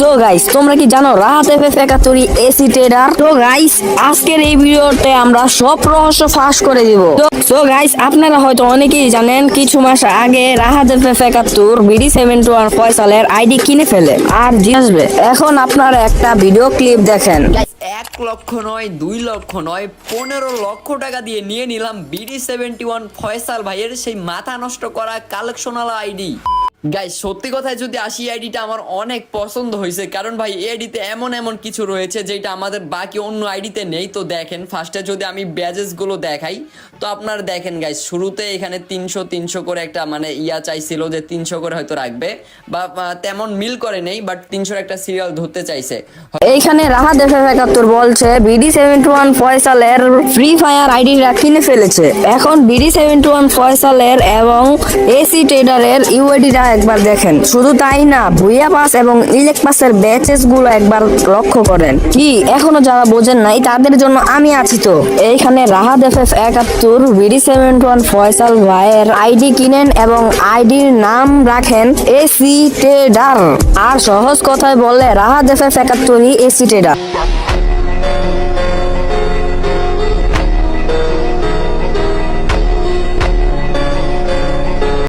So guys, তোমরা কি জানো রাহাত এফএফ 71 এসি ট্রেডার? তো গাইস, আজকের এই ভিডিওতে আমরা সব রহস্য ফাঁস করে দিব। সো গাইস, আপনারা হয়তো অনেকেই জানেন কিছু মাস আগে রাহাত এফএফ 71 BD71 ফয়সালের আইডি কিনে ফেলে আর জিতবে। এখন আপনারা একটা ভিডিও ক্লিপ দেখেন। 1 লক্ষ নয়, 2 লক্ষ নয়, 15 লক্ষ টাকা দিয়ে নিয়ে নিলাম BD71 ফয়সাল ভাইয়ের সেই মাথা নষ্ট করা কালেকশনাল আইডি। গাইস, সত্যি কথায় যদি আসি, আইডিটা আমার অনেক পছন্দ হয়েছে, কারণ ভাই এই আইডিতে এমন কিছু রয়েছে যেটা আমাদের বাকি অন্য আইডিতে নেই। তো দেখেন, ফার্স্টে যদি আমি ব্যাজেস গুলো দেখাই, তো আপনারা দেখেন গাইস, শুরুতে এখানে 300 করে একটা মানে চাইছিল যে 300 করে হয়তো রাখবে, বা তেমন মিল করে নেই, বাট 300 একটা সিরিয়াল ধরতে চাইছে। এইখানে রাহাত এফএফ 71 বলছে BD71 ফয়সালের ফ্রি ফায়ার আইডিটা কিনে ফেলেছে। এখন BD71 ফয়সালের এবং এসি ট্রেডারের ইউআইডিটা একবার দেখেন। শুধু তাই না, ভুইয়া পাস এবং ইলেক্ট পাসের ব্যাচেস গুলো একবার লক্ষ্য করেন। কি এখনো যারা বোঝেন নাই, তাদের জন্য আমি আছি। তো এইখানে রাহাত এফএফ 71 BD71 ফয়সাল ভাইয়ের আইডি কিনেন এবং আইডির নাম রাখেন এসি ট্রেডার। আর সহজ কথায় বললে রাহাত এফএফ 71 এসি ট্রেডার।